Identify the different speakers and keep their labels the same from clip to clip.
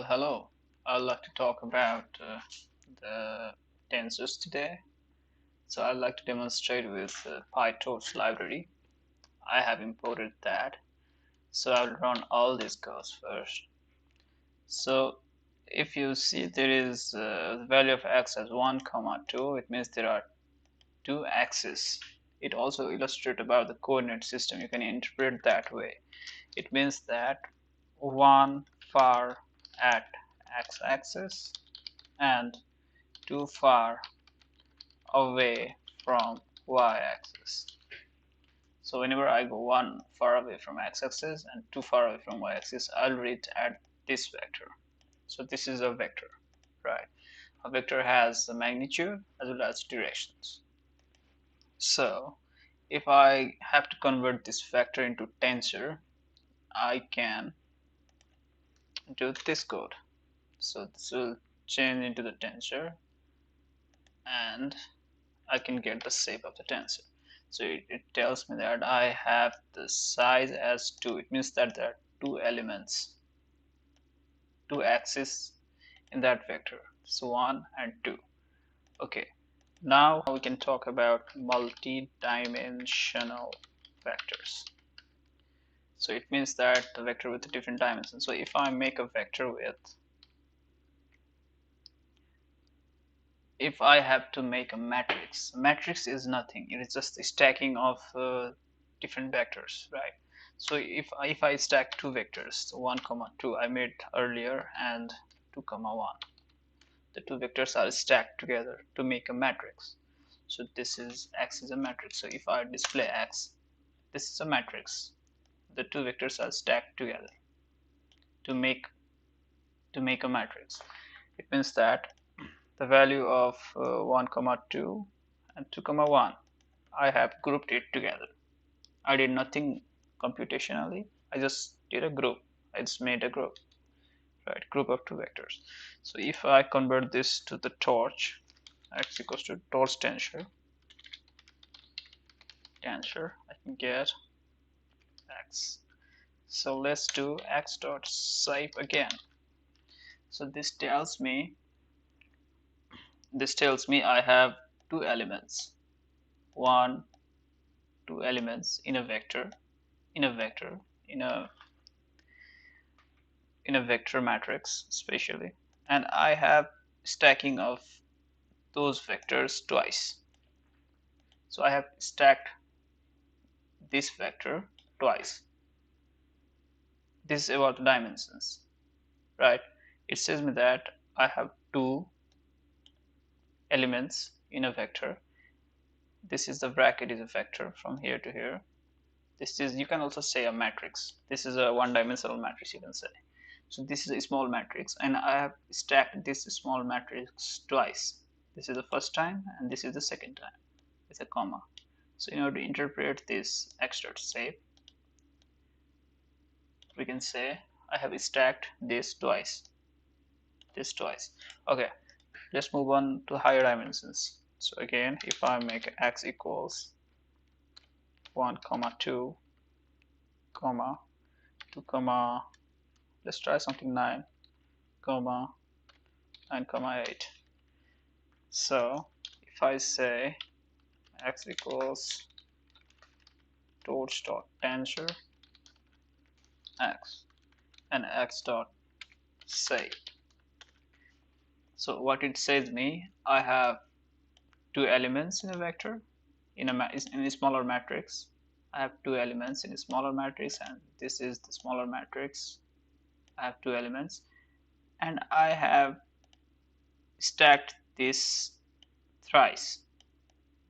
Speaker 1: Well, hello. I'd like to talk about the tensors today. So I'd like to demonstrate with PyTorch library. I have imported that. So I'll run all these codes first. So if you see there is the value of x as 1, 2, it means there are two axes. It also illustrates about the coordinate system. You can interpret that way. It means that one far at x-axis and too far away from y-axis. So whenever I go one far away from x-axis and too far away from y-axis, I'll read at this vector. So this is a vector, right? A vector has the magnitude as well as directions. So if I have to convert this vector into tensor, I can do this code. So this will change into the tensor and I can get the shape of the tensor. So it tells me that I have the size as 2. It means that there are two elements, two axes in that vector. So 1 and 2. Okay, now we can talk about multi-dimensional vectors. So it means that the vector with different dimensions. So if I make a vector with, if I have to make a matrix is nothing. It is just the stacking of different vectors, right? So if I stack two vectors, so 1, 2 I made earlier and 2, 1, the two vectors are stacked together to make a matrix. So this is x is a matrix. So if I display x, this is a matrix. The two vectors are stacked together to make a matrix. It means that the value of 1, 2 and 2, 1, I have grouped it together. I did nothing computationally. I just did a group. I just made a group, right? Group of two vectors. So if I convert this to the torch, x equals to torch tensor, I can get x. So let's do x dot shape again. So this tells me I have two elements, two elements in a vector, in a vector matrix especially, and I have stacking of those vectors twice. So I have stacked this vector twice. This is about the dimensions, right? It says me that I have two elements in a vector. This is the bracket is a vector from here to here. This is, you can also say, a matrix. This is a one-dimensional matrix, you can say. So this is a small matrix, and I have stacked this small matrix twice. This is the first time and this is the second time with a comma. So in order to interpret this x dot shape, we can say I have stacked this twice. Okay, let's move on to higher dimensions. So again, if I make x equals 1, 2, 2, let's try something 9, 8. So if I say x equals torch dot tensor x and x dot shape. So what it says me, I have two elements in a vector in a smaller matrix. I have two elements in a smaller matrix, and this is the smaller matrix. I have two elements, and I have stacked this thrice.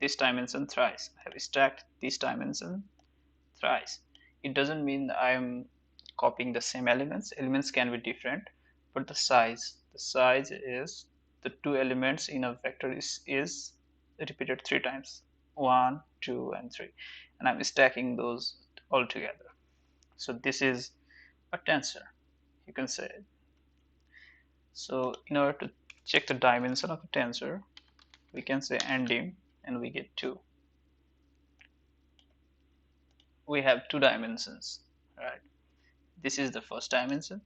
Speaker 1: This dimension thrice. I have stacked this dimension thrice. It doesn't mean I'm copying the same elements. Elements can be different, but the size is, the two elements in a vector is repeated 3 times, 1, 2 and 3, and I'm stacking those all together. So this is a tensor, you can say. So in order to check the dimension of a tensor, we can say ndim and we get 2. We have two dimensions, right? This is the first dimension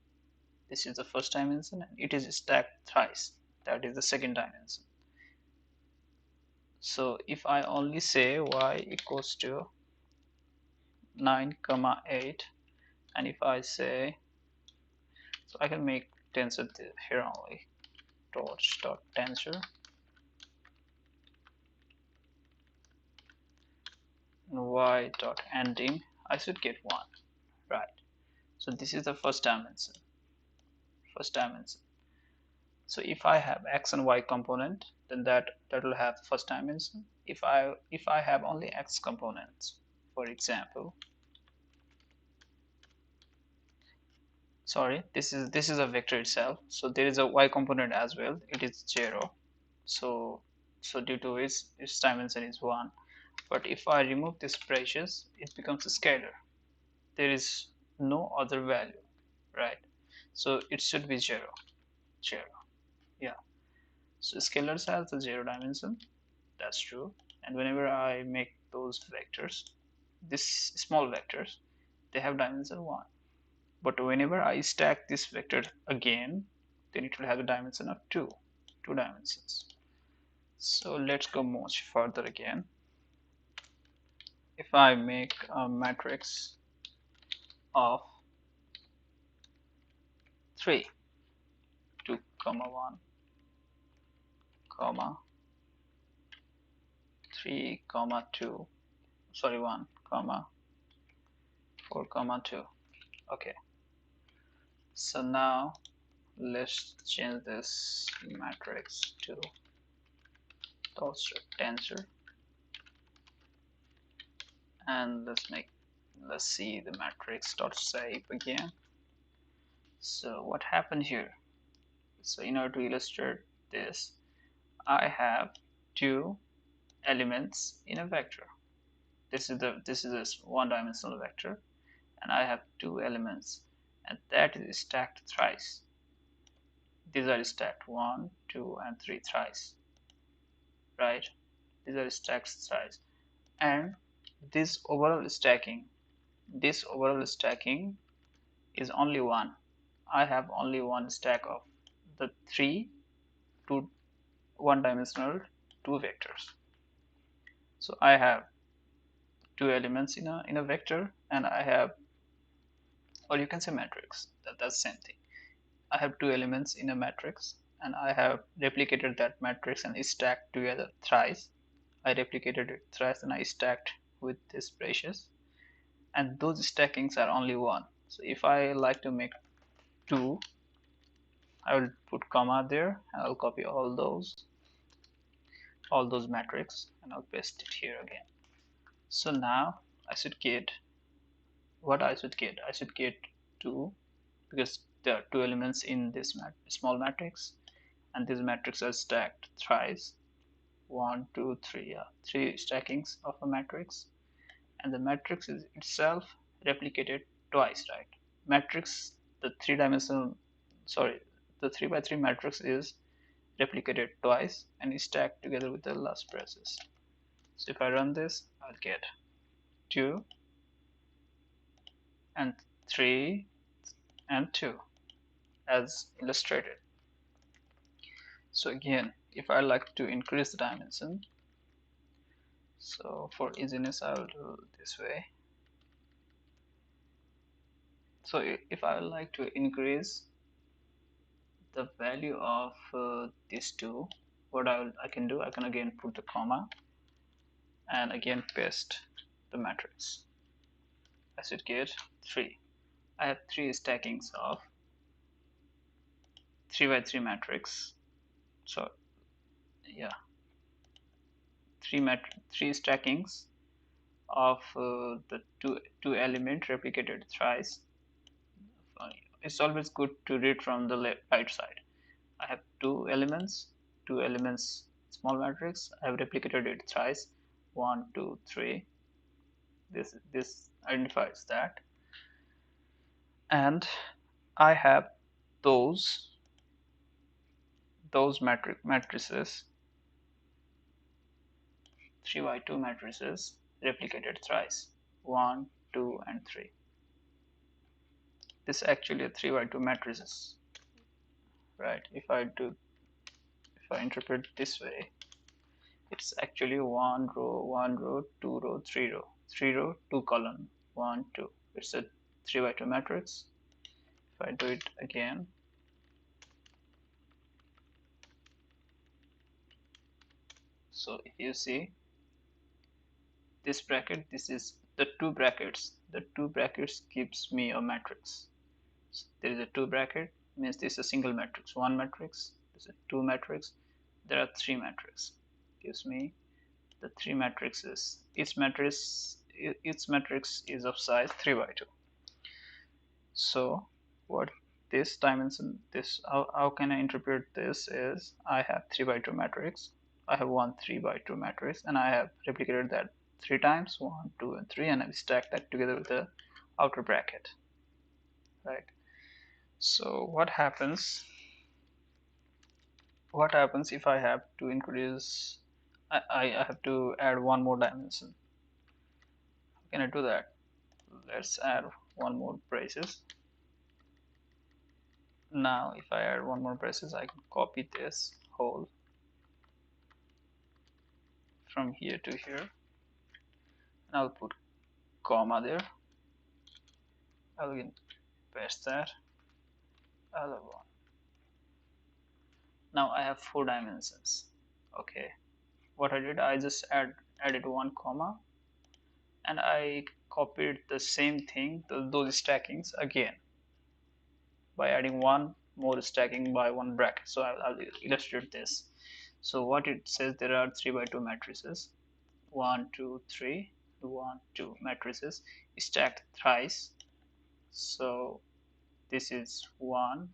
Speaker 1: This is the first dimension and it is stacked thrice. That is the second dimension. So if I only say y equals to 9 comma 8, and if I say, so I can make tensor here only, torch dot tensor, and y dot ending, I should get 1, right? So this is the first dimension. So if I have x and y component, then that will have first dimension. If I have only x components, for example, sorry, this is a vector itself, so there is a y component as well, it is 0. So due to its dimension is 1. But if I remove this braces, it becomes a scalar. There is no other value, right? So it should be 0. Yeah. So scalars has the 0 dimension, that's true. And whenever I make those vectors, this small vectors, they have dimension 1. But whenever I stack this vector again, then it will have a dimension of 2 dimensions. So let's go much further again. If I make a matrix of 3, 2 comma 1 comma 3 comma 2, sorry, 1 comma 4 comma 2. Okay, so now let's change this matrix to tensor, and let's see the matrix dot shape again. So what happened here? So in order to illustrate this, I have two elements in a vector. This is a one-dimensional vector, and I have two elements, and that is stacked thrice. These are stacked 1, 2, and 3 thrice, right? These are stacked thrice, and this overall stacking is only one. I have only one stack of the three to one-dimensional two vectors. So I have two elements in a vector, and I have, or you can say matrix. That's the same thing. I have two elements in a matrix, and I have replicated that matrix and stacked together thrice. I replicated it thrice and I stacked with this braces, and those stackings are only one. So if I like to make two, I will put comma there, and I'll copy all those matrix, and I'll paste it here again. So now I should get what I should get. I should get 2, because there are two elements in this small matrix, and these matrices are stacked thrice. 1, 2, 3, yeah, 3 stackings of a matrix, and the matrix is itself replicated twice, right? Matrix, the three-dimensional, sorry, the 3 by 3 matrix is replicated twice and is stacked together with the last braces. So if I run this, I'll get 2 and 3 and 2 as illustrated. So again, if I like to increase the dimension, so for easiness I will do this way. So if I would like to increase the value of these two, what I can do, I can again put the comma and again paste the matrix. I should get 3. I have 3 stackings of 3 by 3 matrix. So yeah, 3 stackings of the two element replicated thrice. It's always good to read from the right side. I have two elements small matrix. I have replicated it thrice. 1, 2, 3. This identifies that, and I have those matrices 3 by 2 matrices replicated thrice. 1, 2, and 3. This is actually a 3 by 2 matrices. right? If I interpret this way, it's actually one row, two row, three row, two column, one, two. It's a 3 by 2 matrix. If I do it again, so if you see this bracket, this is the two brackets. The two brackets gives me a matrix. So there is a two bracket, means this is a single matrix. One matrix, this is two matrix. There are three matrices. Gives me the three matrices. Each matrix is of size 3 by 2. So what this dimension, this how can I interpret this is, I have 3 by 2 matrix, I have one 3 by 2 matrix, and I have replicated that three times, 1, 2, and 3, and I've stacked that together with the outer bracket, right? So what happens if I have to increase, I have to add one more dimension. How can I do that? Let's add one more braces. Now if I add one more braces, I can copy this whole from here to here, and I'll put comma there. I'll again paste that. I'll have one. Now I have four dimensions. Okay, what I did, I just added one comma, and I copied the same thing, those stackings again, by adding one more stacking by one bracket. So I'll illustrate this. So what it says, there are 3 by 2 matrices, 1, 2, 3, 1, 2 matrices stacked thrice. So this is 1,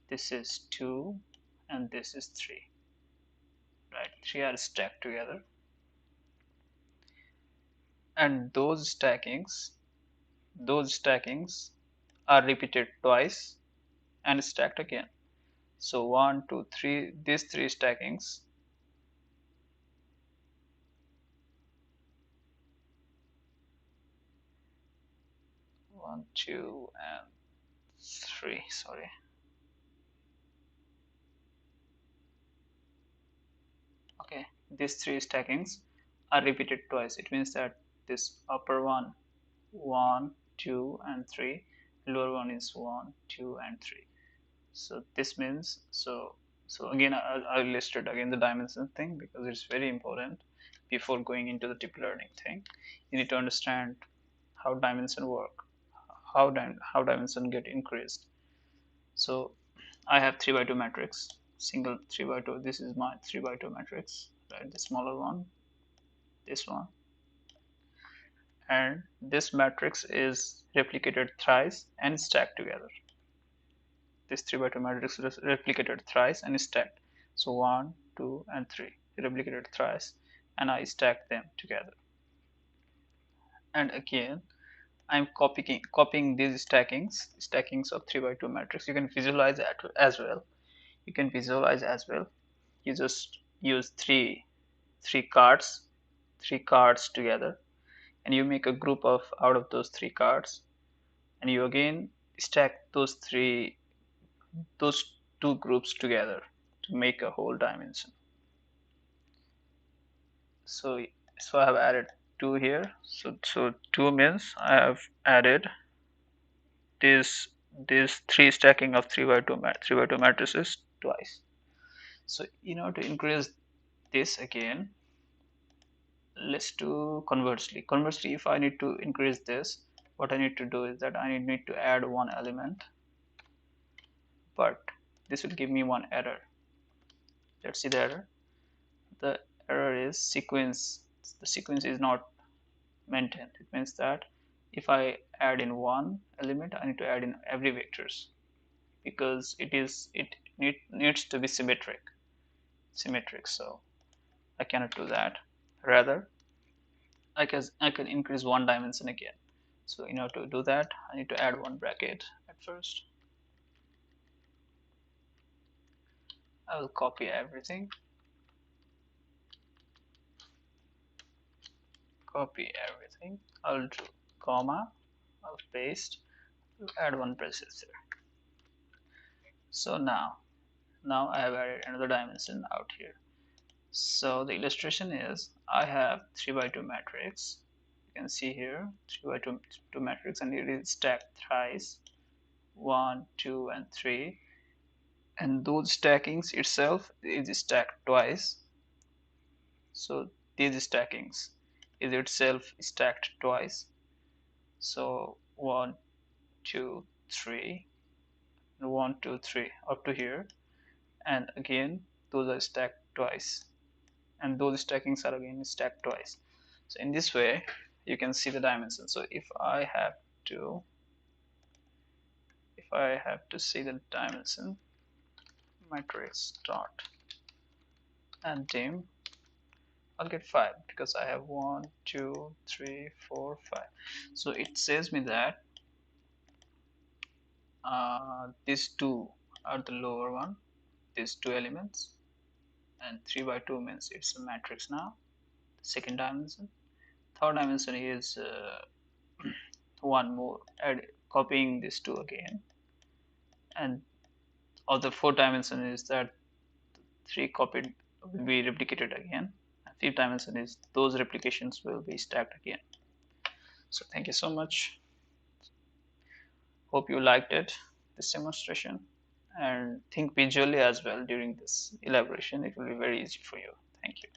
Speaker 1: this is 2, and this is 3, right? 3 are stacked together, and those stackings are repeated twice and stacked again. So 1, 2, 3, these three stackings, 1, 2, and 3, sorry, okay, these three stackings are repeated twice. It means that this upper one, 1, 2, and 3, lower one is 1, 2, and 3. So this means, so again I'll illustrate again the dimension thing, because it's very important before going into the deep learning thing. You need to understand how dimension work, how dimension get increased. So I have 3 by 2 matrix, single 3 by 2. This is my 3 by 2 matrix, right? The smaller one, this one, and this matrix is replicated thrice and stacked together. This 3 by 2 matrix is replicated thrice and stacked. So 1, 2, and 3 replicated thrice, and I stack them together. And again, I'm copying these stackings of 3 by 2 matrix. You can visualize that as well. You just use three cards together, and you make a group of out of those three cards, and you again stack those two groups together to make a whole dimension. So I have added 2 here. So 2 means I have added this three stacking of 3 by 2 matrices twice. So in order to increase this again, let's do conversely. If I need to increase this, what I need to do is that I need to add one element, but this will give me one error. Let's see the error. The error is the sequence is not maintained. It means that if I add in one element, I need to add in every vectors, because it needs to be symmetric. So I cannot do that. Rather, I can increase one dimension again. So in order to do that, I need to add one bracket at first. I will copy everything, I'll do comma, I'll paste, I'll add one braces there. So now I have added another dimension out here. So the illustration is I have 3 by 2 matrix. You can see here 3 by 2 matrix, and it is stacked thrice, 1, 2, and 3. And those stackings itself is stacked twice. So these stackings is itself stacked twice. So 1, 2, 3, 1, 2, 3 up to here, and again those are stacked twice, and those stackings are again stacked twice. So in this way you can see the dimension. So if I have to see the dimension, matrix dot and dim, I'll get 5 because I have 1, 2, 3, 4, 5. So it says me that these two are the lower one, these two elements, and 3 by 2 means it's a matrix now. Second dimension. Third dimension is one more, copying these two again, and other fourth dimension is that 3 copied will be replicated again. Fifth dimension is those replications will be stacked again. So thank you so much. Hope you liked it, this demonstration, and think visually as well during this elaboration. It will be very easy for you. Thank you.